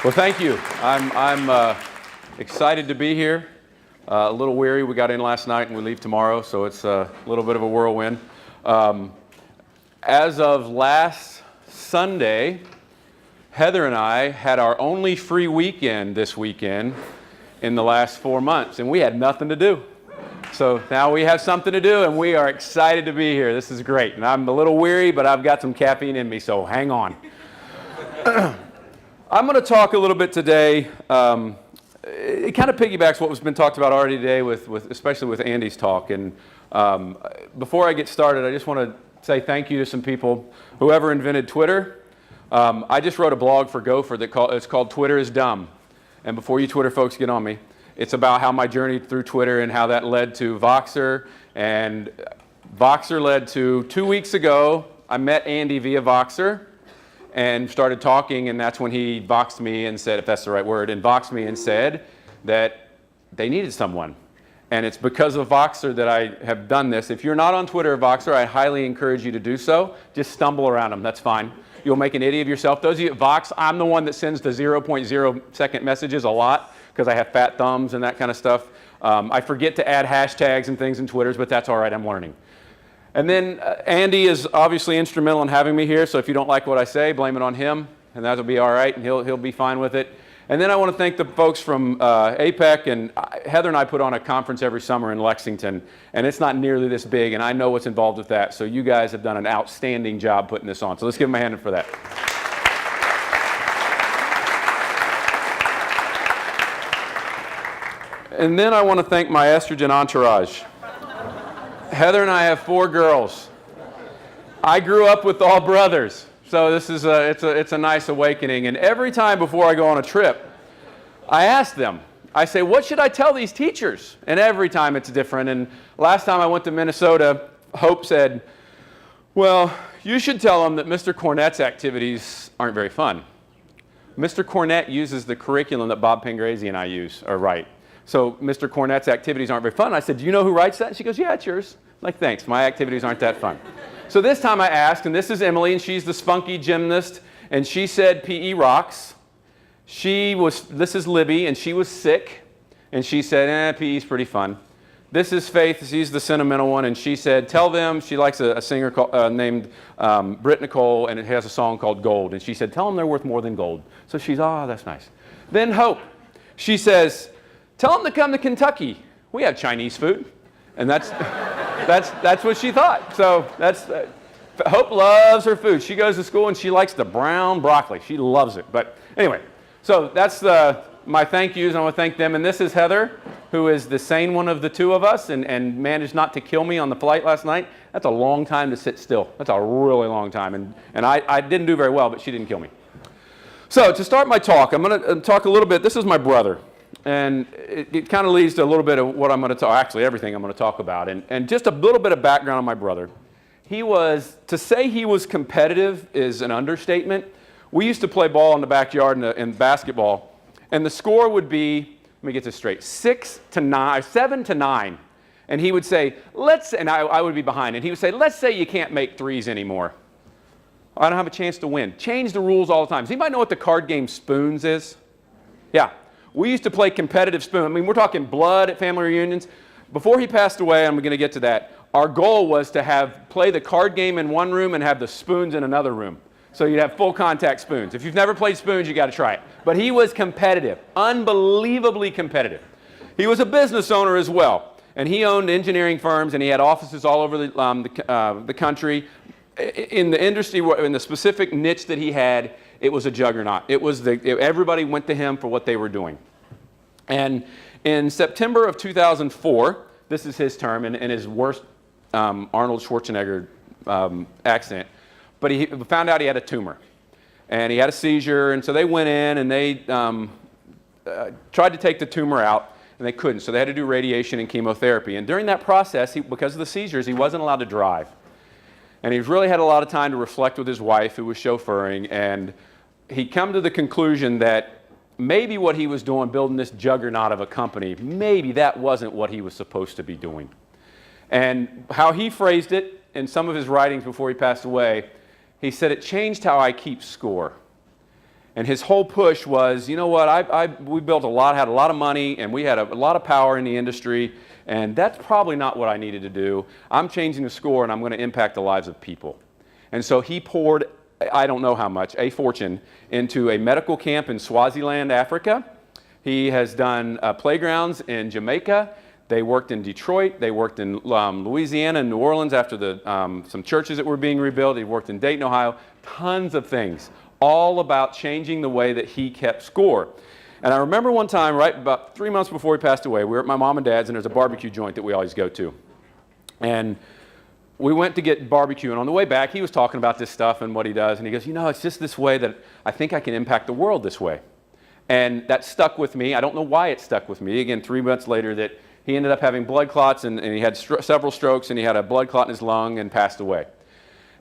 Well, thank you. I'm excited to be here. A little weary. We got in last night and we leave tomorrow, so it's a little bit of a whirlwind. As of last Sunday, Heather and I had our only free weekend this weekend in the last 4 months, and we had nothing to do. So now we have something to do, and we are excited to be here. This is great. And I'm a little weary, but I've got some caffeine in me, so hang on. I'm going to talk a little bit today. It kind of piggybacks what was been talked about already today, especially with Andy's talk. And before I get started, I just want to say thank you to some people. Whoever invented Twitter. I just wrote a blog for Gopher it's called Twitter is Dumb. And before you Twitter folks get on me, it's about how my journey through Twitter and how that led to Voxer. And Voxer led to 2 weeks ago, I met Andy via Voxer and started talking, and that's when he voxed me and said, if that's the right word, and voxed me and said that they needed someone. And it's because of Voxer that I have done this. If you're not on Twitter or Voxer, I highly encourage you to do so. Just stumble around them, that's fine. You'll make an idiot of yourself. Those of you at Vox, I'm the one that sends the 0.0 second messages a lot because I have fat thumbs and that kind of stuff. I forget to add hashtags and things in Twitters, but that's all right, I'm learning. And then Andy is obviously instrumental in having me here, so if you don't like what I say, blame it on him, and that'll be all right, and he'll be fine with it. And then I want to thank the folks from APEC, and Heather and I put on a conference every summer in Lexington, and it's not nearly this big, and I know what's involved with that, so you guys have done an outstanding job putting this on. So let's give them a hand for that. And then I want to thank my estrogen entourage. Heather and I have 4 girls. I grew up with all brothers, so this is it's a nice awakening. And every time before I go on a trip, I ask them, I say, what should I tell these teachers? And every time it's different. And last time I went to Minnesota, Hope said, well, you should tell them that Mr. Cornett's activities aren't very fun. Mr. Cornett uses the curriculum that Bob Pengrazi and I write. So Mr. Cornett's activities aren't very fun. I said, do you know who writes that? And she goes, yeah, it's yours. I'm like, thanks, my activities aren't that fun. So this time I asked, and this is Emily, and she's the spunky gymnast, and she said PE rocks. This is Libby, and she was sick, and she said, PE's pretty fun. This is Faith, she's the sentimental one, and she said, tell them, she likes a singer named Britt Nicole, and it has a song called Gold, and she said, tell them they're worth more than gold. So she's, that's nice. Then Hope, she says, tell them to come to Kentucky. We have Chinese food. And that's what she thought. So Hope loves her food. She goes to school and she likes the brown broccoli. She loves it. But anyway, so that's my thank yous. I want to thank them. And this is Heather, who is the sane one of the two of us and managed not to kill me on the flight last night. That's a long time to sit still. That's a really long time. And I didn't do very well, but she didn't kill me. So to start my talk, I'm going to talk a little bit. This is my brother. And it kind of leads to a little bit of what I'm going to talk, actually everything I'm going to talk about. And just a little bit of background on my brother. To say he was competitive is an understatement. We used to play ball in the backyard in basketball, and the score would be, let me get this straight, 7 to 9. And he would say, and I would be behind, and he would say, let's say you can't make threes anymore. I don't have a chance to win. Change the rules all the time. Does anybody know what the card game Spoons is? Yeah. We used to play competitive spoon. I mean, we're talking blood at family reunions. Before he passed away, I'm going to get to that, our goal was to play the card game in one room and have the spoons in another room. So you'd have full contact spoons. If you've never played spoons, you got to try it. But he was competitive, unbelievably competitive. He was a business owner as well. And he owned engineering firms, and he had offices all over the country. In the industry, in the specific niche that he had, it was a juggernaut. Everybody went to him for what they were doing. And in September of 2004, this is his term in his worst Arnold Schwarzenegger accent, but he found out he had a tumor. And he had a seizure, and so they went in and they tried to take the tumor out, and they couldn't. So they had to do radiation and chemotherapy. And during that process, because of the seizures, he wasn't allowed to drive. And he really had a lot of time to reflect with his wife, who was chauffeuring, and he'd come to the conclusion that maybe what he was doing, building this juggernaut of a company, maybe that wasn't what he was supposed to be doing. And how he phrased it in some of his writings before he passed away, he said, it changed how I keep score. And his whole push was, you know what, we built had a lot of money, and we had a lot of power in the industry, and that's probably not what I needed to do. I'm changing the score, and I'm going to impact the lives of people. And so he poured, I don't know how much, a fortune into a medical camp in Swaziland, Africa. He has done playgrounds in Jamaica. They worked in Detroit. They worked in Louisiana and New Orleans after some churches that were being rebuilt. He worked in Dayton, Ohio. Tons of things, all about changing the way that he kept score. And I remember one time, right about 3 months before he passed away, we were at my mom and dad's, and there's a barbecue joint that we always go to. And we went to get barbecue, and on the way back, he was talking about this stuff and what he does, and he goes, you know, it's just this way that I think I can impact the world this way. And that stuck with me. I don't know why it stuck with me. Again, 3 months later, that he ended up having blood clots, and he had several strokes, and he had a blood clot in his lung and passed away.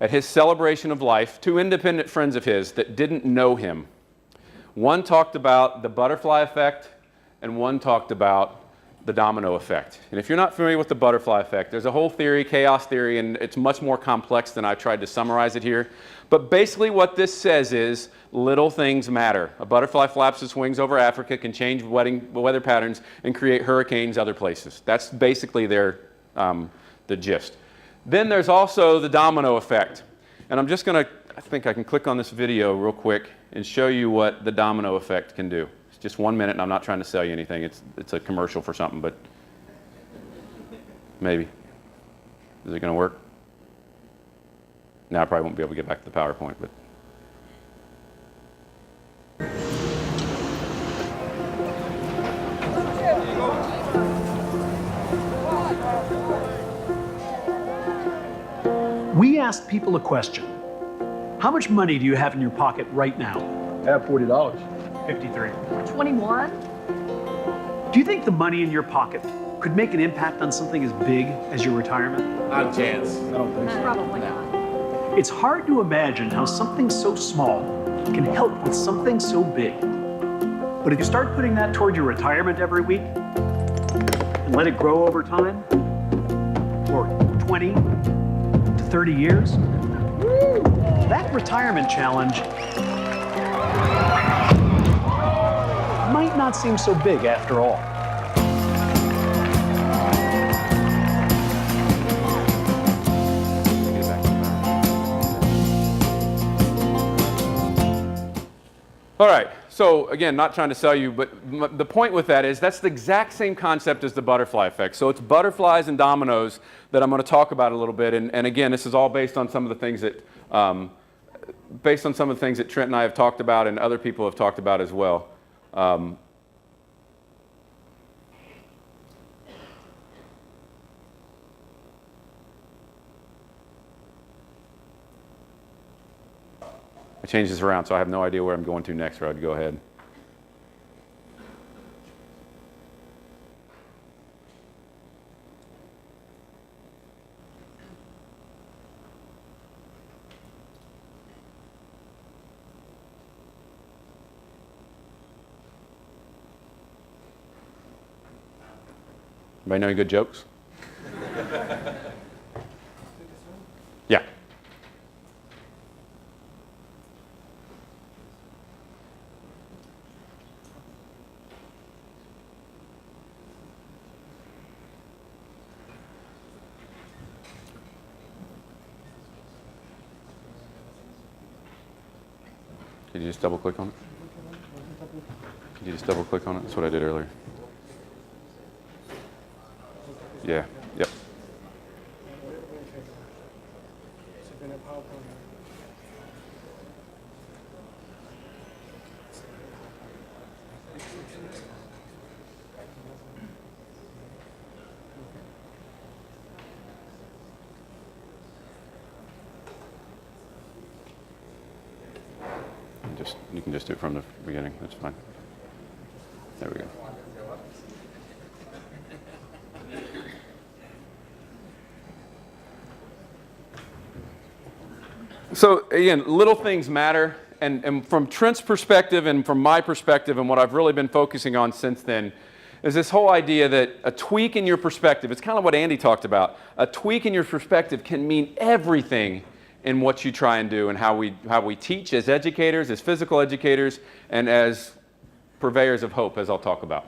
At his celebration of life, 2 independent friends of his that didn't know him, one talked about the butterfly effect, and one talked about the domino effect. And if you're not familiar with the butterfly effect, there's a whole theory, chaos theory, and it's much more complex than I've tried to summarize it here. But basically what this says is little things matter. A butterfly flaps its wings over Africa, can change weather patterns, and create hurricanes other places. That's basically the gist. Then there's also the domino effect. And I'm just going to, I think I can click on this video real quick and show you what the domino effect can do. It's just 1 minute, and I'm not trying to sell you anything. It's a commercial for something, but maybe. Is it going to work? Now I probably won't be able to get back to the PowerPoint, but. We asked people a question. How much money do you have in your pocket right now? I have $40. 53. 21? Do you think the money in your pocket could make an impact on something as big as your retirement? Not a chance. I don't think so. Probably not. It's hard to imagine how something so small can help with something so big. But if you start putting that toward your retirement every week and let it grow over time, for 20 to 30 years, that retirement challenge might not seem so big after all. All right, so again, not trying to sell you, but the point with that is that's the exact same concept as the butterfly effect. So it's butterflies and dominoes that I'm going to talk about a little bit, and again, this is all based on some of the things that Trent and I have talked about, and other people have talked about as well. I changed this around, so I have no idea where I'm going to next, Rod. Go ahead. Anybody know any good jokes? Yeah. Could you just double click on it? Could you just double click on it? That's what I did earlier. Yeah, yep. You can just do it from the beginning. That's fine. There we go. So again, little things matter, and from Trent's perspective and from my perspective and what I've really been focusing on since then is this whole idea that a tweak in your perspective, it's kind of what Andy talked about, a tweak in your perspective can mean everything in what you try and do and how we teach as educators, as physical educators, and as purveyors of hope, as I'll talk about.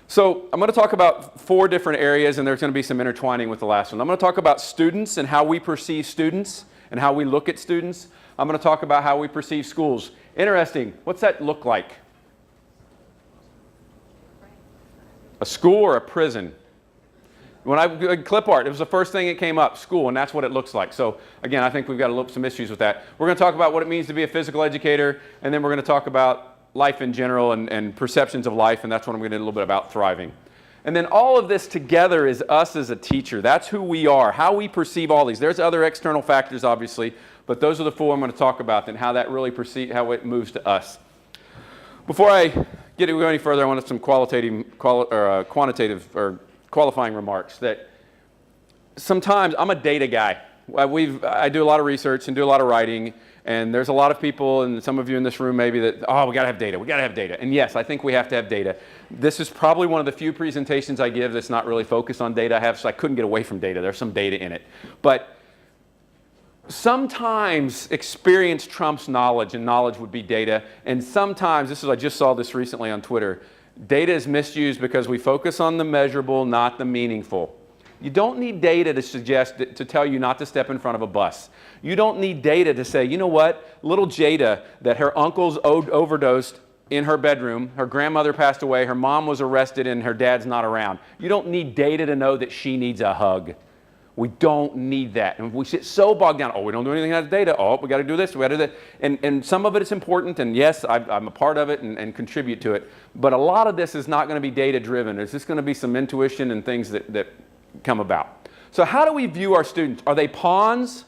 So I'm going to talk about 4 different areas, and there's going to be some intertwining with the last one. I'm going to talk about students and how we perceive students and how we look at students. I'm going to talk about how we perceive schools. Interesting. What's that look like? A school or a prison? When I did clip art, it was the first thing that came up, school, and that's what it looks like. So again, I think we've got some issues with that. We're going to talk about what it means to be a physical educator, and then we're going to talk about life in general and perceptions of life, and that's what I'm going to do a little bit about thriving. And then all of this together is us as a teacher. That's who we are, how we perceive all these. There's other external factors, obviously, but those are the 4 I'm going to talk about and how that really how it moves to us. Before I go any further, I want some quantitative or qualifying remarks. That sometimes I'm a data guy. I do a lot of research and do a lot of writing, and there's a lot of people, and some of you in this room maybe, that, oh, we got to have data. We got to have data. And yes, I think we have to have data. This is probably one of the few presentations I give that's not really focused on data. So I couldn't get away from data. There's some data in it. But sometimes experience trumps knowledge, and knowledge would be data. And sometimes, I just saw this recently on Twitter, data is misused because we focus on the measurable, not the meaningful. You don't need data to tell you not to step in front of a bus. You don't need data to say, you know what, little Jada, that her uncle's overdosed in her bedroom, her grandmother passed away, her mom was arrested, and her dad's not around. You don't need data to know that she needs a hug. We don't need that. And we get so bogged down, oh, we don't do anything with data. Oh, we got to do this, we got to do that. And some of it is important, and yes, I'm a part of it and contribute to it. But a lot of this is not going to be data driven. It's just going to be some intuition and things that come about. So how do we view our students? Are they pawns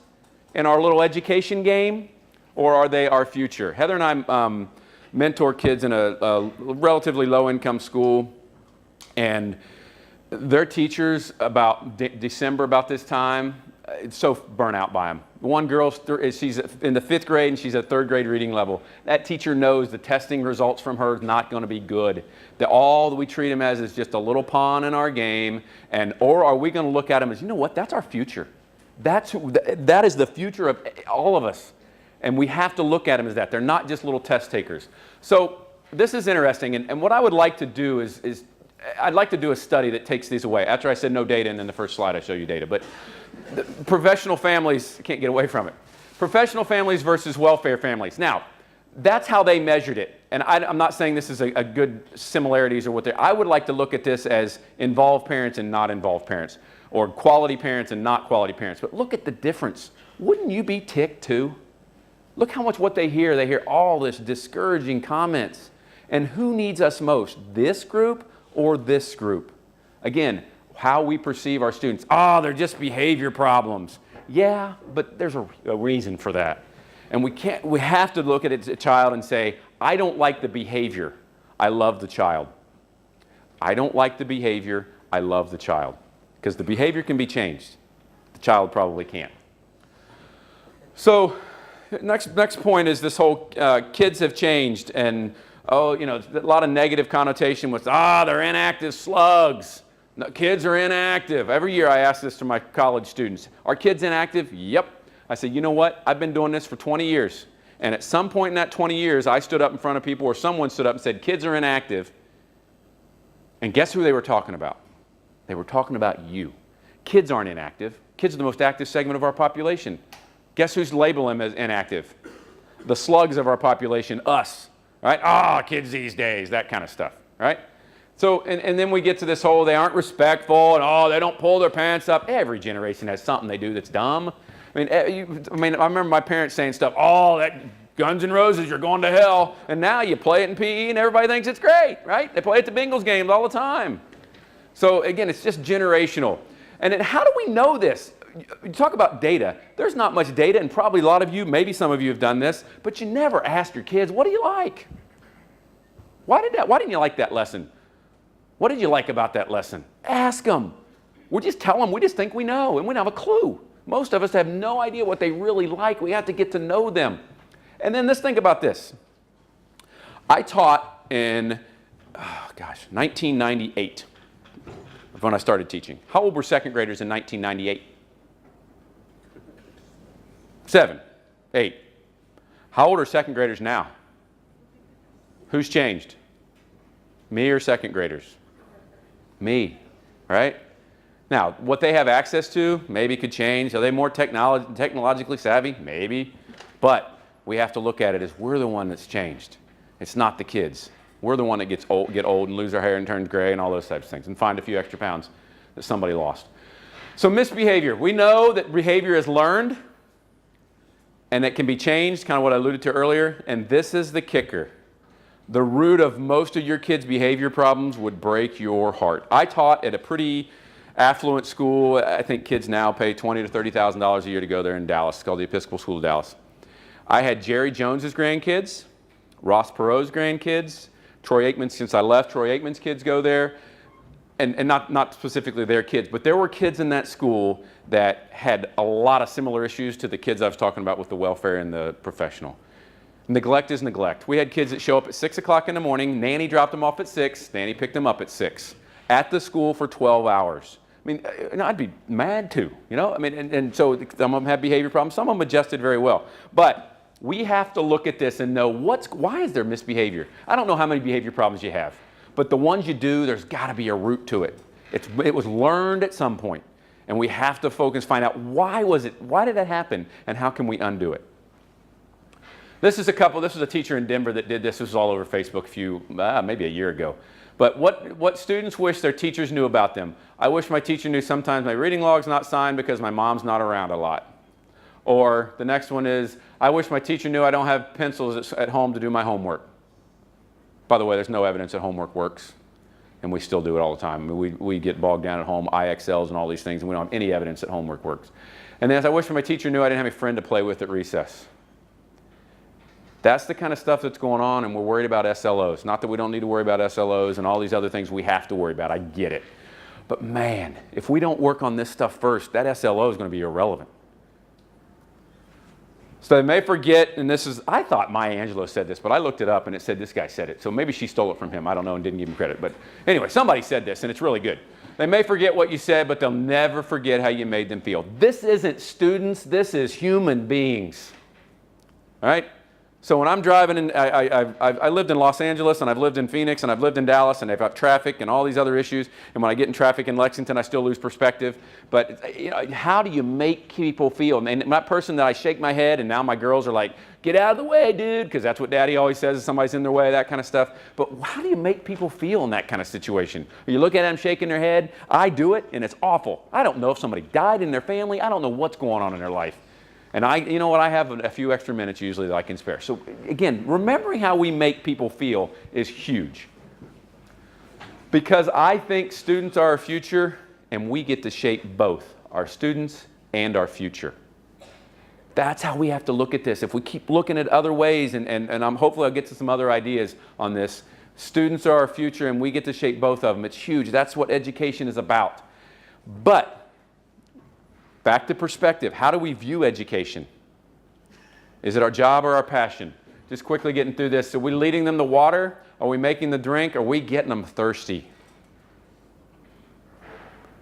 in our little education game, or are they our future? Heather and I mentor kids in a relatively low-income school, and their teachers about December, about this time, it's so burnt out by them. One girl, she's in the 5th grade and she's at 3rd grade reading level. That teacher knows the testing results from her is not going to be good. That all that we treat them as is just a little pawn in our game, or are we going to look at them as, you know what, that's our future. That is the future of all of us. And we have to look at them as that. They're not just little test takers. So this is interesting, and what I would like to do is I'd like to do a study that takes these away. After I said no data, and in the first slide I show you data. But professional families, can't get away from it. Professional families versus welfare families. Now, that's how they measured it. And I'm not saying this is a good similarities or what they I would like to look at this as involved parents and not involved parents, or quality parents and not quality parents. But look at the difference. Wouldn't you be ticked too? Look how much what they hear. They hear all this discouraging comments. And who needs us most? This group or this group? Again, how we perceive our students. Oh, they're just behavior problems. Yeah, but there's a reason for that. And we have to look at a child and say, I don't like the behavior. I love the child. I don't like the behavior. I love the child. Because the behavior can be changed. The child probably can't. So next point is this whole kids have changed, and oh, you know, a lot of negative connotation with, they're inactive slugs. No, kids are inactive. Every year I ask this to my college students. Are kids inactive? Yep. I said, you know what? I've been doing this for 20 years. And at some point in that 20 years, I stood up in front of people, or someone stood up and said, kids are inactive. And guess who they were talking about? They were talking about you. Kids aren't inactive. Kids are the most active segment of our population. Guess who's labeling them as inactive? The slugs of our population, us. Right? Kids these days, that kind of stuff. Right? So, and then we get to this whole, they aren't respectful, and they don't pull their pants up. Every generation has something they do that's dumb. I remember my parents saying stuff, that Guns N' Roses, you're going to hell. And now you play it in PE and everybody thinks it's great, right? They play it at the Beighle games all the time. So again, it's just generational. And then how do we know this? You talk about data. There's not much data, and probably a lot of you, maybe some of you have done this, but you never ask your kids, what do you like? Why didn't you like that lesson? What did you like about that lesson? Ask them. We just tell them, we just think we know, and we don't have a clue. Most of us have no idea what they really like. We have to get to know them. And then let's think about this. I taught in, 1998, when I started teaching. How old were second graders in 1998? 7, 8. How old are second graders now? Who's changed? Me or second graders? Me, right? Now, what they have access to maybe could change. Are they more technologically savvy? Maybe. But we have to look at it as we're the one that's changed. It's not the kids. We're the one that get old and lose our hair and turns gray and all those types of things and find a few extra pounds that somebody lost. So misbehavior. We know that behavior is learned and it can be changed, kind of what I alluded to earlier. And this is the kicker. The root of most of your kids' behavior problems would break your heart. I taught at a pretty affluent school. I think kids now pay $20,000 to $30,000 a year to go there in Dallas. It's called the Episcopal School of Dallas. I had Jerry Jones's grandkids, Ross Perot's grandkids, Troy Aikman's, since I left, Troy Aikman's kids go there. And not specifically their kids, but there were kids in that school that had a lot of similar issues to the kids I was talking about with the welfare and the professional. Neglect is neglect. We had kids that show up at 6 o'clock in the morning, nanny dropped them off at 6, nanny picked them up at 6, at the school for 12 hours. I mean, I'd be mad too, you know? I mean, and so some of them have behavior problems, some of them adjusted very well. But we have to look at this and know why is there misbehavior? I don't know how many behavior problems you have, but the ones you do, there's got to be a root to it. It was learned at some point, and we have to focus, find out why did that happen, and how can we undo it? This is a teacher in Denver that did this. This was all over Facebook maybe a year ago. But what students wish their teachers knew about them. I wish my teacher knew sometimes my reading log's not signed because my mom's not around a lot. Or the next one is, I wish my teacher knew I don't have pencils at home to do my homework. By the way, there's no evidence that homework works, and we still do it all the time. I mean, we get bogged down at home, IXLs and all these things, and we don't have any evidence that homework works. And then I wish my teacher knew I didn't have a friend to play with at recess. That's the kind of stuff that's going on, and we're worried about SLOs. Not that we don't need to worry about SLOs and all these other things we have to worry about. I get it. But man, if we don't work on this stuff first, that SLO is going to be irrelevant. So they may forget, and I thought Maya Angelou said this, but I looked it up and it said this guy said it. So maybe she stole it from him. I don't know and didn't give him credit. But anyway, somebody said this, and it's really good. They may forget what you said, but they'll never forget how you made them feel. This isn't students. This is human beings. All right? So when I'm driving, and I lived in Los Angeles, and I've lived in Phoenix, and I've lived in Dallas, and they've got traffic and all these other issues. And when I get in traffic in Lexington, I still lose perspective. But you know, how do you make people feel? And that person that I shake my head, and now my girls are like, get out of the way, dude, because that's what Daddy always says if somebody's in their way, that kind of stuff. But how do you make people feel in that kind of situation? You look at them shaking their head. I do it, and it's awful. I don't know if somebody died in their family. I don't know what's going on in their life. And you know what, I have a few extra minutes usually that I can spare. So again, remembering how we make people feel is huge. Because I think students are our future, and we get to shape both our students and our future. That's how we have to look at this. If we keep looking at other ways, and hopefully I'll get to some other ideas on this, students are our future, and we get to shape both of them. It's huge. That's what education is about. But back to perspective. How do we view education? Is it our job or our passion? Just quickly getting through this. Are we leading them to water? Are we making the drink? Are we getting them thirsty?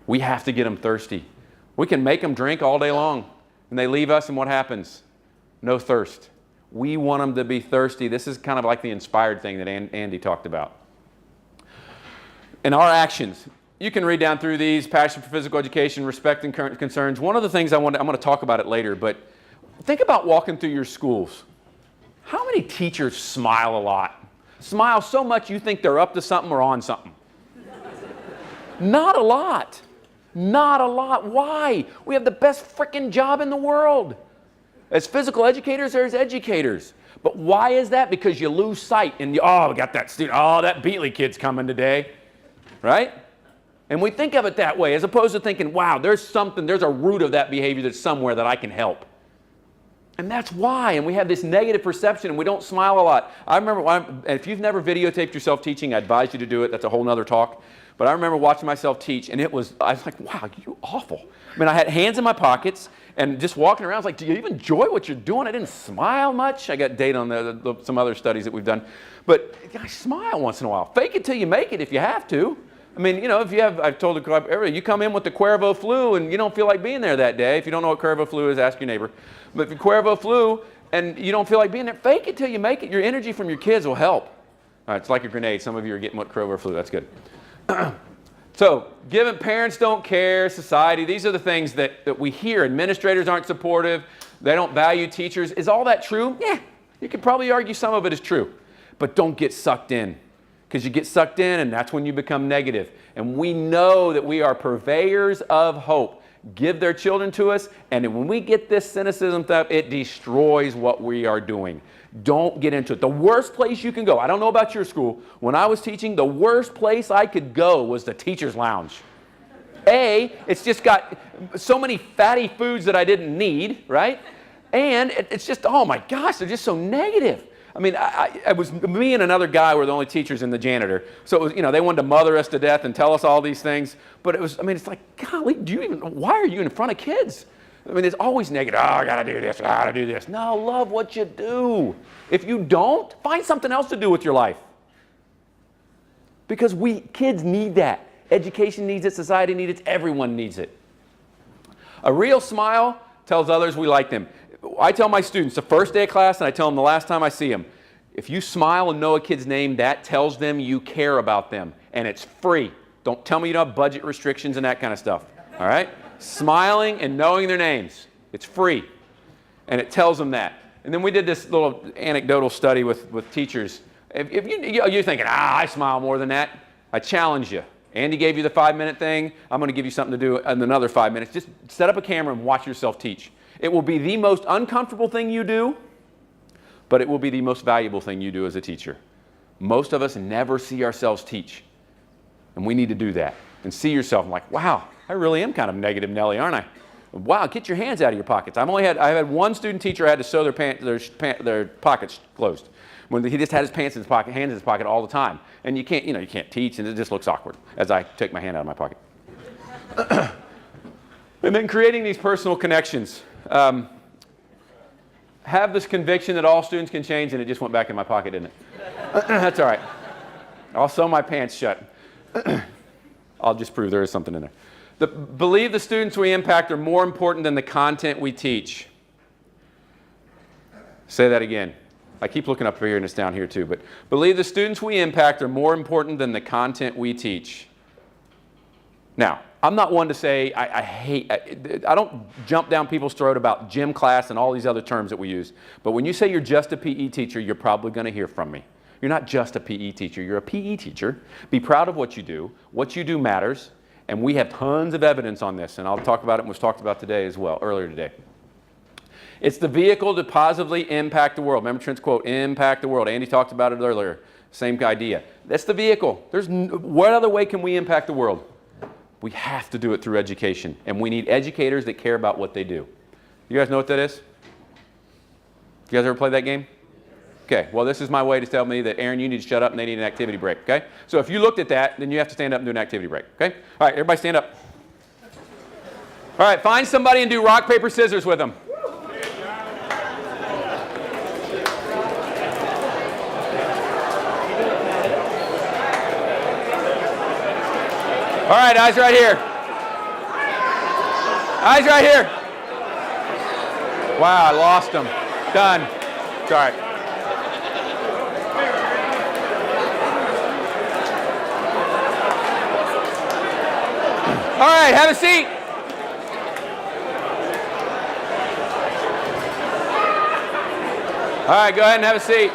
We have to get them thirsty. We can make them drink all day long, and they leave us, and what happens? No thirst. We want them to be thirsty. This is kind of like the inspired thing that Andy talked about. In our actions, you can read down through these: passion for physical education, respect and current concerns. One of the things I'm going to talk about it later, but think about walking through your schools. How many teachers smile a lot? Smile so much you think they're up to something or on something. Not a lot. Not a lot. Why? We have the best freaking job in the world. As physical educators, there's educators. But why is that? Because you lose sight and we got that student. Oh, that Beighle kid's coming today. Right? And we think of it that way, as opposed to thinking, wow, there's a root of that behavior that's somewhere that I can help. And that's why, and we have this negative perception, and we don't smile a lot. I remember, if you've never videotaped yourself teaching, I advise you to do it. That's a whole nother talk. But I remember watching myself teach, and I was like, wow, you're awful. I mean, I had hands in my pockets, and just walking around, I was like, do you even enjoy what you're doing? I didn't smile much. I got data on some other studies that we've done. But I smile once in a while. Fake it till you make it if you have to. I mean, you know, if you have, I've told everybody, you come in with the Cuervo flu and you don't feel like being there that day. If you don't know what Cuervo flu is, ask your neighbor. But if you Cuervo flu and you don't feel like being there, fake it till you make it. Your energy from your kids will help. All right, it's like a grenade. Some of you are getting what Cuervo flu. That's good. So, given parents don't care, society, these are the things that we hear. Administrators aren't supportive. They don't value teachers. Is all that true? Yeah, you could probably argue some of it is true. But don't get sucked in, because you get sucked in and that's when you become negative. And we know that we are purveyors of hope. Give their children to us, and when we get this cynicism stuff, it destroys what we are doing. Don't get into it. The worst place you can go, I don't know about your school, when I was teaching, the worst place I could go was the teacher's lounge. It's just got so many fatty foods that I didn't need, right? And it's just, oh my gosh, they're just so negative. I mean, it was me and another guy were the only teachers and the janitor. So it was, you know, they wanted to mother us to death and tell us all these things. But it was, I mean, it's like, golly, why are you in front of kids? I mean, it's always negative. Oh, I got to do this, I got to do this. No, love what you do. If you don't, find something else to do with your life. Because kids need that. Education needs it, society needs it, everyone needs it. A real smile tells others we like them. I tell my students the first day of class, and I tell them the last time I see them, if you smile and know a kid's name, that tells them you care about them. And it's free. Don't tell me you don't have budget restrictions and that kind of stuff. All right? Smiling and knowing their names. It's free. And it tells them that. And then we did this little anecdotal study with teachers. If you're thinking, I smile more than that, I challenge you. Andy gave you the 5-minute thing. I'm going to give you something to do in another 5 minutes. Just set up a camera and watch yourself teach. It will be the most uncomfortable thing you do, but it will be the most valuable thing you do as a teacher. Most of us never see ourselves teach. And we need to do that. And see yourself and like, wow, I really am kind of negative Nelly, aren't I? Wow, get your hands out of your pockets. I had one student teacher who had to sew their pockets closed. When he just had his hands in his pocket all the time. And you can't teach, and it just looks awkward as I take my hand out of my pocket. And then creating these personal connections. Have this conviction that all students can change, and it just went back in my pocket, didn't it? That's all right. I'll sew my pants shut. I'll just prove there is something in there. Believe the students we impact are more important than the content we teach. Say that again. I keep looking up here and it's down here too, but believe the students we impact are more important than the content we teach. Now, I'm not one to say I don't jump down people's throat about gym class and all these other terms that we use, but when you say you're just a PE teacher, you're probably going to hear from me. You're not just a PE teacher, you're a PE teacher. Be proud of what you do. What you do matters, and we have tons of evidence on this, and I'll talk about it and was talked about today as well, earlier today. It's the vehicle to positively impact the world. Remember Trent's quote, impact the world. Andy talked about it earlier. Same idea. That's the vehicle. What other way can we impact the world? We have to do it through education. And we need educators that care about what they do. You guys know what that is? You guys ever played that game? Okay, well this is my way to tell me that, Aaron, you need to shut up and they need an activity break, okay? So if you looked at that, then you have to stand up and do an activity break, okay? All right, everybody stand up. All right, find somebody and do rock, paper, scissors with them. All right, eyes right here. Eyes right here. Wow, I lost them. Done. It's all right. All right, have a seat. All right, go ahead and have a seat.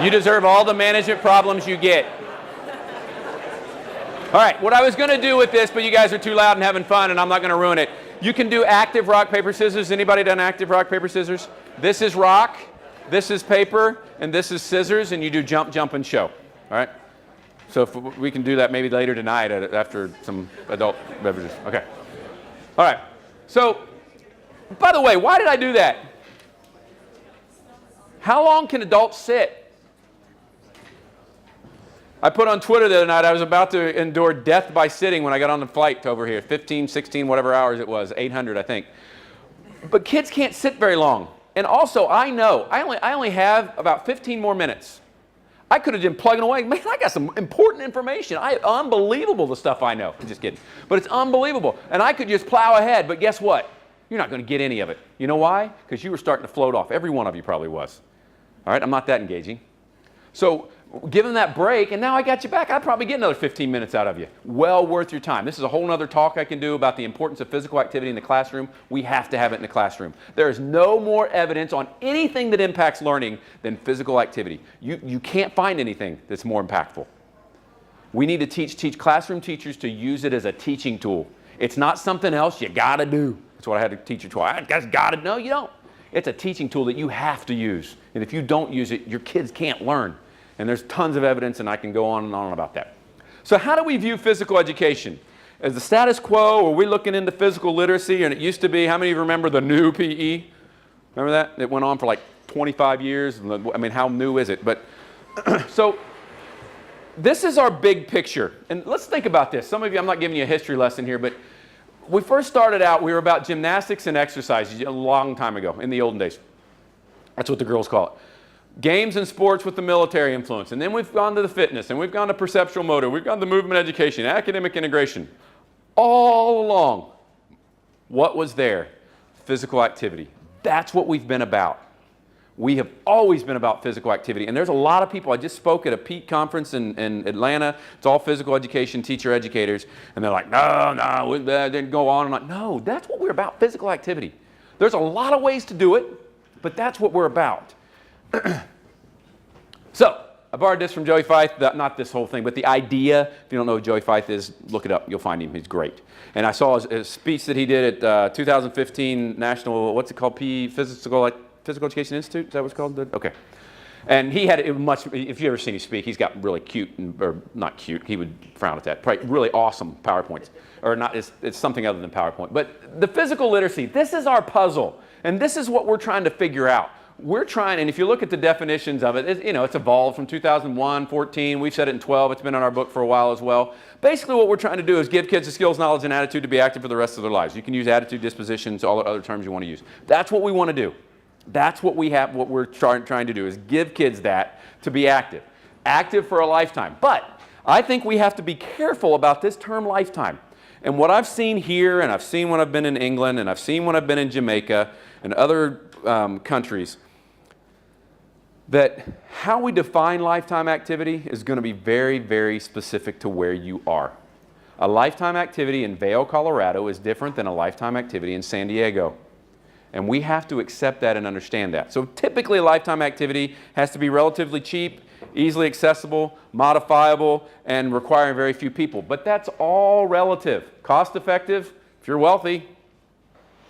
You deserve all the management problems you get. All right, what I was going to do with this, but you guys are too loud and having fun, and I'm not going to ruin it. You can do active rock, paper, scissors. Anybody done active rock, paper, scissors? This is rock, this is paper, and this is scissors, and you do jump, jump, and show. All right? So if we can do that maybe later tonight after some adult beverages. Okay. All right. So, by the way, why did I do that? How long can adults sit? I put on Twitter the other night, I was about to endure death by sitting when I got on the flight over here, 15, 16, whatever hours it was, 800 I think. But kids can't sit very long. and also I know I only have about 15 more minutes. I could have been plugging away. Man, I got some important information. Unbelievable the stuff I know. I'm just kidding. But it's unbelievable. And I could just plow ahead, but guess what? You're not going to get any of it. You know why? Because you were starting to float off. Every one of you probably was. All right, I'm not that engaging. So give them that break, and now I got you back. I'd probably get another 15 minutes out of you. Well worth your time. This is a whole other talk I can do about the importance of physical activity in the classroom. We have to have it in the classroom. There is no more evidence on anything that impacts learning than physical activity. You can't find anything that's more impactful. We need to teach classroom teachers to use it as a teaching tool. It's not something else you got to do. That's what I had to teach you twice. I just got to. No, you don't. It's a teaching tool that you have to use. And if you don't use it, your kids can't learn. And there's tons of evidence, and I can go on and on about that. So how do we view physical education? As the status quo, are we looking into physical literacy? And it used to be, how many of you remember the new PE? Remember that? It went on for like 25 years. I mean, how new is it? But so this is our big picture. And let's think about this. Some of you, I'm not giving you a history lesson here, but we first started out, we were about gymnastics and exercise a long time ago, in the olden days. That's what the girls call it. Games and sports with the military influence. And then we've gone to the fitness, and we've gone to perceptual motor, we've gone to movement education, academic integration. All along, what was there? Physical activity. That's what we've been about. We have always been about physical activity. And there's a lot of people. I just spoke at a PEAK conference in Atlanta. It's all physical education, teacher educators. And they're like, no, we didn't go on. I'm like, no, that's what we're about, physical activity. There's a lot of ways to do it, but that's what we're about. So, I borrowed this from Joey Fife, not this whole thing, but the idea. If you don't know who Joey Fife is, look it up. You'll find him. He's great. And I saw his speech that he did at 2015 National, what's it called, Physical Education Institute, is that what it's called? Okay. And he had it much, if you've ever seen him speak, he's got really cute, or not cute, he would frown at that, probably really awesome PowerPoints. Or not, it's something other than PowerPoint. But the physical literacy, this is our puzzle. And this is what we're trying to figure out. We're trying, and if you look at the definitions of it, it's evolved from 2001, 14, we've said it in 12, it's been in our book for a while as well. Basically what we're trying to do is give kids the skills, knowledge, and attitude to be active for the rest of their lives. You can use attitude, dispositions, all the other terms you want to use. That's what we want to do. That's what we're trying to do, is give kids that to be active. Active for a lifetime. But I think we have to be careful about this term lifetime. And what I've seen here, and I've seen when I've been in England, and I've seen when I've been in Jamaica and other countries, that how we define lifetime activity is going to be very, very specific to where you are. A lifetime activity in Vail, Colorado is different than a lifetime activity in San Diego. And we have to accept that and understand that. So typically a lifetime activity has to be relatively cheap, easily accessible, modifiable, and requiring very few people. But that's all relative. Cost effective, if you're wealthy,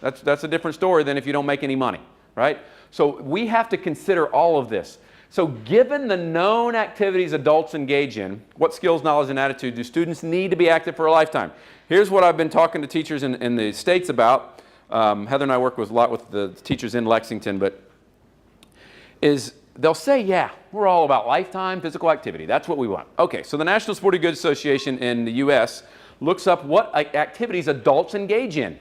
that's a different story than if you don't make any money, right? So we have to consider all of this. So given the known activities adults engage in, what skills, knowledge, and attitude do students need to be active for a lifetime? Here's what I've been talking to teachers in the States about. Heather and I work a lot with the teachers in Lexington, but they'll say, yeah, we're all about lifetime physical activity. That's what we want. Okay, so the National Sporting Goods Association in the U.S. looks up what activities adults engage in.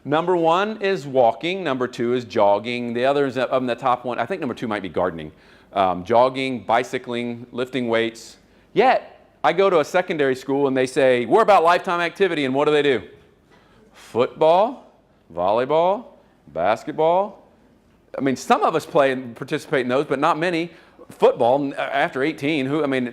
Number 1 is walking. Number 2 is jogging. The others up in the top one, I think number 2 might be gardening. Jogging, bicycling, lifting weights. Yet, I go to a secondary school and they say, we're about lifetime activity, and what do? Football, volleyball, basketball. I mean, some of us play and participate in those, but not many. Football, after 18,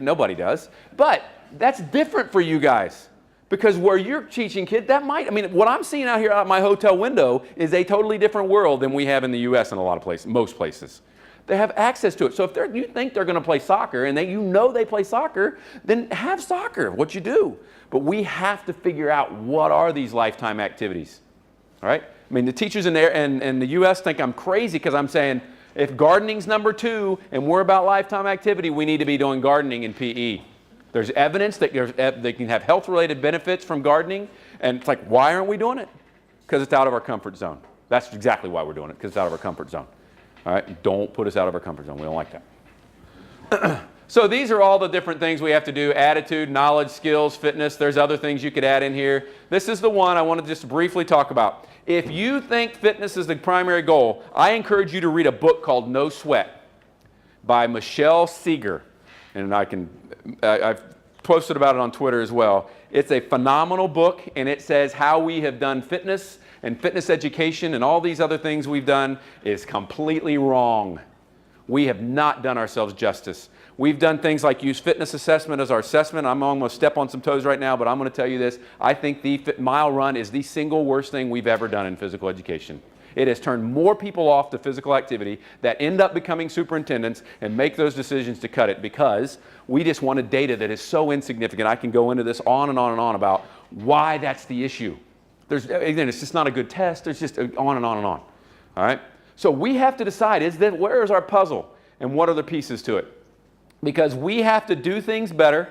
nobody does. But that's different for you guys. Because where you're teaching kids, what I'm seeing out here out my hotel window is a totally different world than we have in the U.S. in a lot of places, most places. They have access to it. So if you think they're going to play soccer and they play soccer, then have soccer, what you do. But we have to figure out what are these lifetime activities. All right? I mean, the teachers in there and the U.S. think I'm crazy because I'm saying if gardening's number 2 and we're about lifetime activity, we need to be doing gardening in PE. There's evidence that they can have health-related benefits from gardening, and it's like, why aren't we doing it? Because it's out of our comfort zone. That's exactly why we're doing it, because it's out of our comfort zone. All right? Don't put us out of our comfort zone. We don't like that. So these are all the different things we have to do: attitude, knowledge, skills, fitness. There's other things you could add in here. This is the one I want to just briefly talk about. If you think fitness is the primary goal, I encourage you to read a book called No Sweat by Michelle Seeger. And I've posted about it on Twitter as well. It's a phenomenal book, and it says how we have done fitness and fitness education and all these other things we've done is completely wrong. We have not done ourselves justice. We've done things like use fitness assessment as our assessment. I'm almost step on some toes right now, but I'm going to tell you this. I think the mile run is the single worst thing we've ever done in physical education. It has turned more people off to physical activity that end up becoming superintendents and make those decisions to cut it because we just wanted data that is so insignificant. I can go into this on and on and on about why that's the issue. Again, it's just not a good test. There's just on and on and on. All right? So we have to decide, where is our puzzle and what are the pieces to it? Because we have to do things better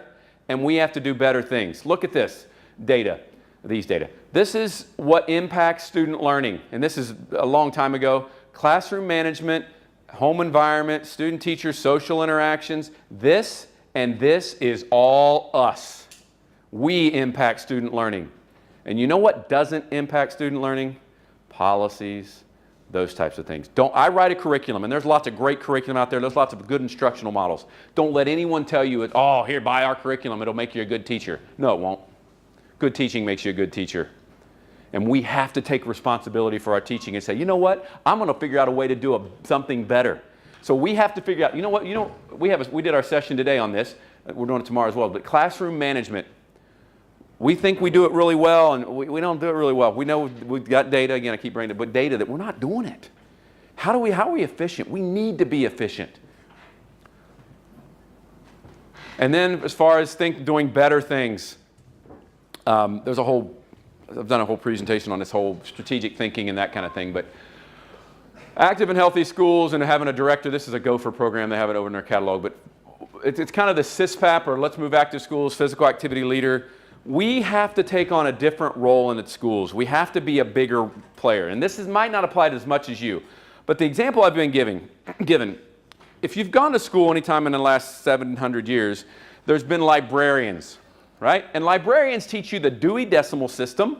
and we have to do better things. Look at this data, these data. This is what impacts student learning. And this is a long time ago. Classroom management, home environment, student-teacher, social interactions. This and this is all us. We impact student learning. And you know what doesn't impact student learning? Policies, those types of things. I write a curriculum, and there's lots of great curriculum out there. There's lots of good instructional models. Don't let anyone tell you, here, buy our curriculum. It'll make you a good teacher. No, it won't. Good teaching makes you a good teacher. And we have to take responsibility for our teaching and say, you know what? I'm going to figure out a way to do something better. So we have to figure out, we did our session today on this. We're doing it tomorrow as well. But classroom management. We think we do it really well, and we don't do it really well. We know we've got data. Again, I keep bringing it, but data that we're not doing it. How are we efficient? We need to be efficient. And then as far as doing better things, I've done a whole presentation on this whole strategic thinking and that kind of thing, but active and healthy schools and having a director, this is a Gopher program, they have it over in their catalog, but it's kind of the CISPAP, or Let's Move Active Schools, physical activity leader. We have to take on a different role in its schools. We have to be a bigger player. And this might not apply to as much as you. But the example I've been given, if you've gone to school anytime in the last 700 years, there's been librarians, right? And librarians teach you the Dewey Decimal System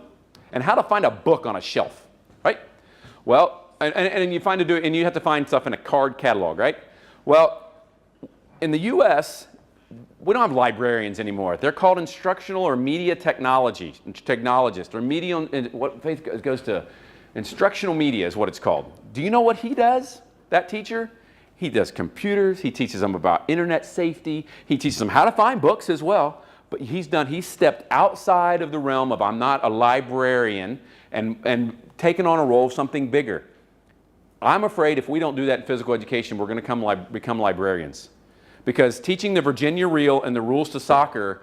and how to find a book on a shelf, right? Well, and you have to find stuff in a card catalog, right? Well, in the U.S., we don't have librarians anymore. They're called instructional or media technologists, or what Faith goes to. Instructional media is what it's called. Do you know what he does, that teacher? He does computers. He teaches them about internet safety. He teaches them how to find books as well. But he's stepped outside of the realm of I'm not a librarian and taken on a role of something bigger. I'm afraid if we don't do that in physical education, we're going to become librarians. Because teaching the Virginia reel and the rules to soccer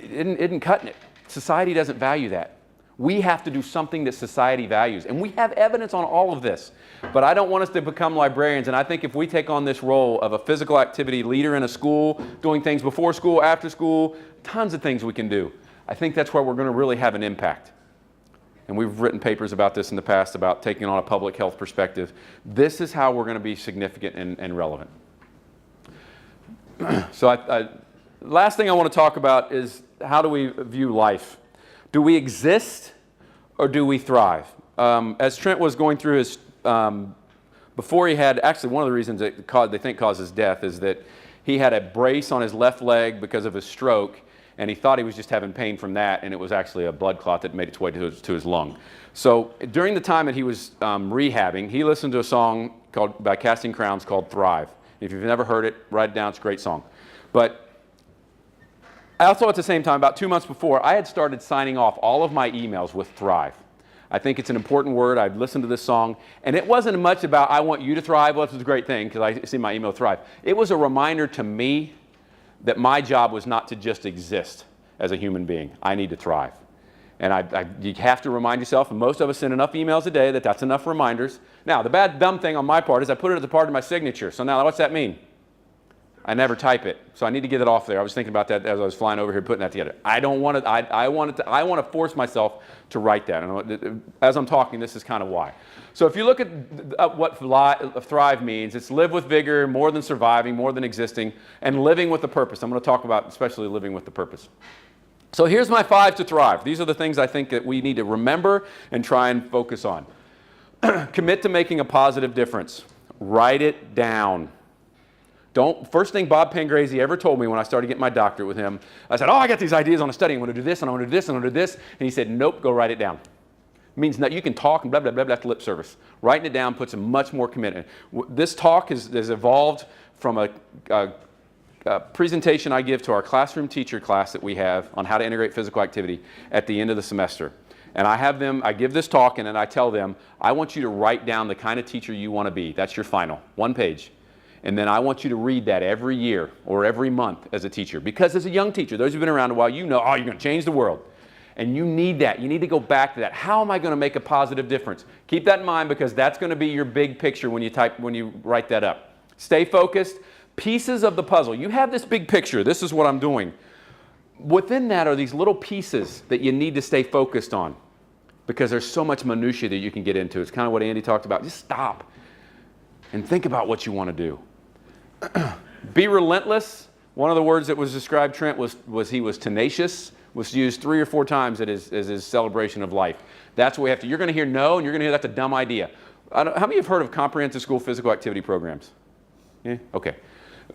isn't cutting it. Society doesn't value that. We have to do something that society values. And we have evidence on all of this. But I don't want us to become librarians. And I think if we take on this role of a physical activity leader in a school, doing things before school, after school, tons of things we can do. I think that's where we're going to really have an impact. And we've written papers about this in the past, about taking on a public health perspective. This is how we're going to be significant and relevant. So last thing I want to talk about is how do we view life? Do we exist or do we thrive? As Trent was going through his, before he had, actually one of the reasons that they think causes death is that he had a brace on his left leg because of his stroke, and he thought he was just having pain from that, and it was actually a blood clot that made its way to his lung. So during the time that he was rehabbing, he listened to a song by Casting Crowns called Thrive. If you've never heard it, write it down. It's a great song. But also at the same time, about 2 months before, I had started signing off all of my emails with Thrive. I think it's an important word. I'd listened to this song, and it wasn't much about I want you to thrive. Well, this was a great thing because I see my email Thrive. It was a reminder to me that my job was not to just exist as a human being. I need to thrive. And you have to remind yourself, and most of us send enough emails a day that that's enough reminders. Now, the dumb thing on my part is I put it as a part of my signature. So now what's that mean? I never type it, so I need to get it off there. I was thinking about that as I was flying over here, putting that together. I don't want to. I want to force myself to write that. And as I'm talking, this is kind of why. So if you look at what thrive means, it's live with vigor, more than surviving, more than existing, and living with a purpose. I'm going to talk about especially living with the purpose. So here's my 5 to thrive. These are the things I think that we need to remember and try and focus on. Commit to making a positive difference. Write it down. First thing Bob Pangrazi ever told me when I started getting my doctorate with him, I said, I got these ideas on a study. I'm going to do this, and I'm going to do this, and I'm going to do this. And he said, nope, go write it down. It means that you can talk and blah, blah, blah, blah, lip service. Writing it down puts a much more commitment. This talk has evolved from a presentation I give to our classroom teacher class that we have on how to integrate physical activity at the end of the semester. And I give this talk, and then I tell them, I want you to write down the kind of teacher you want to be. That's your final, 1 page. And then I want you to read that every year or every month as a teacher. Because as a young teacher, those who've been around a while, you know, you're going to change the world. And you need that. You need to go back to that. How am I going to make a positive difference? Keep that in mind, because that's going to be your big picture when you write that up. Stay focused. Pieces of the puzzle. You have this big picture. This is what I'm doing. Within that are these little pieces that you need to stay focused on, because there's so much minutia that you can get into. It's kind of what Andy talked about. Just stop and think about what you want to do. Be relentless. One of the words that was described, Trent, was he was tenacious. Was used 3 or 4 times as his celebration of life. That's what we have to. You're going to hear no, and you're going to hear that's a dumb idea. How many have heard of comprehensive school physical activity programs? Yeah? Okay.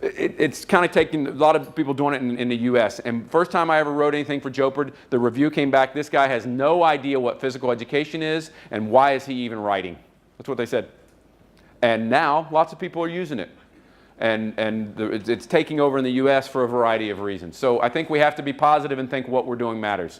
It's kind of taking a lot of people doing it in the U.S. And first time I ever wrote anything for Jopard, the review came back, this guy has no idea what physical education is, and why is he even writing? That's what they said. And now lots of people are using it. And it's taking over in the U.S. for a variety of reasons. So I think we have to be positive and think what we're doing matters.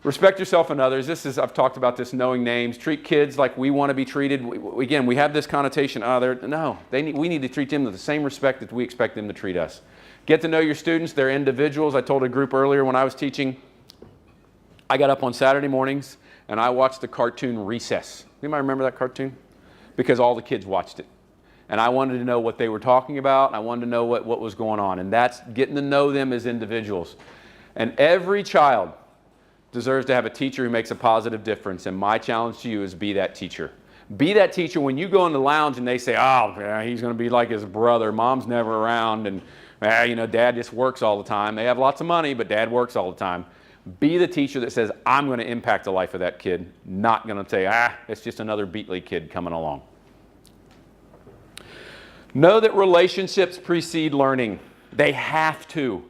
Respect yourself and others. I've talked about this, knowing names. Treat kids like we want to be treated. Again, we have this connotation, we need to treat them with the same respect that we expect them to treat us. Get to know your students. They're individuals. I told a group earlier when I was teaching, I got up on Saturday mornings and I watched the cartoon Recess. Anybody remember that cartoon? Because all the kids watched it. And I wanted to know what they were talking about. I wanted to know what was going on. And that's getting to know them as individuals. And every child deserves to have a teacher who makes a positive difference. And my challenge to you is be that teacher. Be that teacher when you go in the lounge and they say, he's going to be like his brother. Mom's never around. And, Dad just works all the time. They have lots of money, but Dad works all the time. Be the teacher that says, I'm going to impact the life of that kid. Not going to say, it's just another Beighle kid coming along. Know that relationships precede learning. They have to.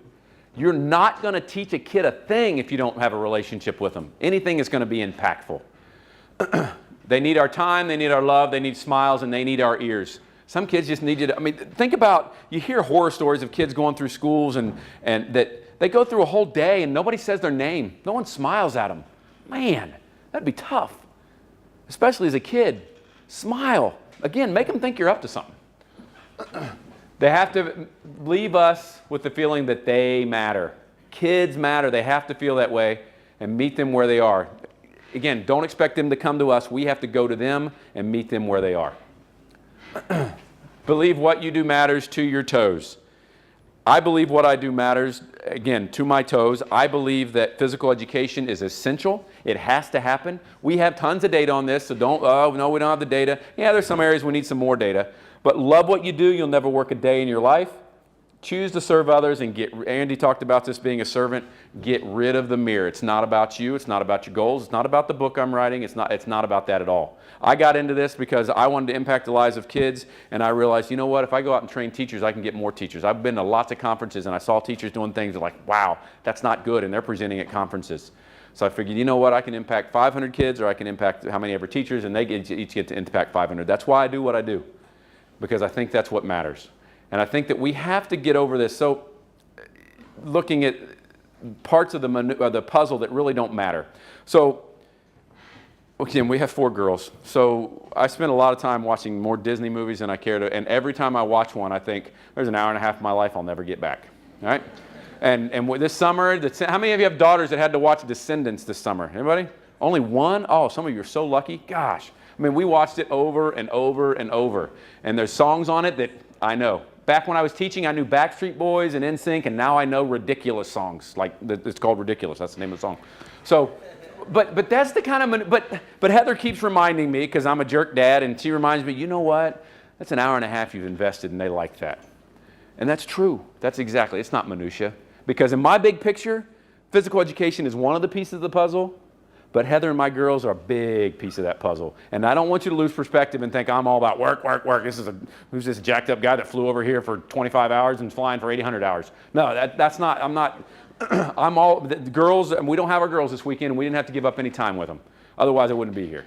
You're not going to teach a kid a thing if you don't have a relationship with them. Anything is going to be impactful. They need our time, they need our love, they need smiles, and they need our ears. Some kids just need you to, think about, you hear horror stories of kids going through schools and that they go through a whole day and nobody says their name. No one smiles at them. Man, that'd be tough. Especially as a kid. Smile. Again, make them think you're up to something. They have to leave us with the feeling that they matter. Kids matter. They have to feel that way and meet them where they are. Again, don't expect them to come to us. We have to go to them and meet them where they are. Believe what you do matters to your toes. I believe what I do matters, again, to my toes. I believe that physical education is essential. It has to happen. We have tons of data on this, so no, we don't have the data. Yeah, there's some areas we need some more data. But love what you do. You'll never work a day in your life. Choose to serve others and Andy talked about this being a servant. Get rid of the mirror. It's not about you. It's not about your goals. It's not about the book I'm writing. It's not about that at all. I got into this because I wanted to impact the lives of kids, and I realized, you know what? If I go out and train teachers, I can get more teachers. I've been to lots of conferences, and I saw teachers doing things like, wow, that's not good, and they're presenting at conferences. So I figured, you know what? I can impact 500 kids, or I can impact how many ever teachers, and they each get to impact 500. That's why I do what I do, because I think that's what matters. And I think that we have to get over this. So looking at parts of the puzzle that really don't matter. So again, we have 4 girls. So I spend a lot of time watching more Disney movies than I care to. And every time I watch one, I think, there's an hour and a half of my life I'll never get back. All right? And this summer, how many of you have daughters that had to watch Descendants this summer? Anybody? Only one? Oh, some of you are so lucky. Gosh. We watched it over and over and over. And there's songs on it that I know. back when I was teaching, I knew Backstreet Boys and NSYNC, and now I know ridiculous songs. Like, it's called Ridiculous. That's the name of the song. So, but that's the kind of, but Heather keeps reminding me, because I'm a jerk dad, and she reminds me, you know what? That's an hour and a half you've invested, and they like that. And that's true. That's exactly, it's not minutia. Because in my big picture, physical education is one of the pieces of the puzzle, but Heather and my girls are a big piece of that puzzle. And I don't want you to lose perspective and think I'm all about work, work, work. Who's this jacked up guy that flew over here for 25 hours and flying for 800 hours? No, that's not, I'm not, I'm all, the girls, and we don't have our girls this weekend, and we didn't have to give up any time with them. Otherwise, I wouldn't be here.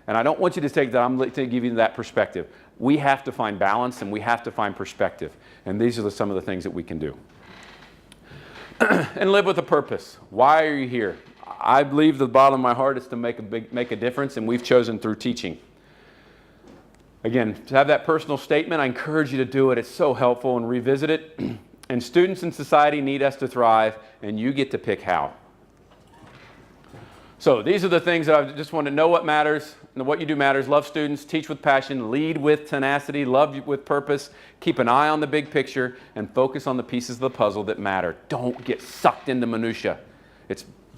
And I don't want you to take that, I'm to give you that perspective. We have to find balance, and we have to find perspective. And these are some of the things that we can do. And live with a purpose. Why are you here? I believe the bottom of my heart is to make a difference, and we've chosen through teaching. Again, to have that personal statement, I encourage you to do it. It's so helpful, and revisit it. And students in society need us to thrive, and you get to pick how. So these are the things that I just want to know what matters, and what you do matters. Love students, teach with passion, lead with tenacity, love with purpose, keep an eye on the big picture, and focus on the pieces of the puzzle that matter. Don't get sucked into minutia.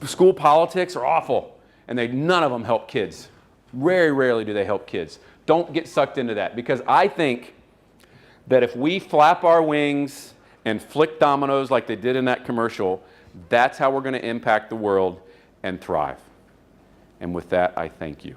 School politics are awful, and none of them help kids. Very rarely do they help kids. Don't get sucked into that, because I think that if we flap our wings and flick dominoes like they did in that commercial, that's how we're going to impact the world and thrive. And with that, I thank you.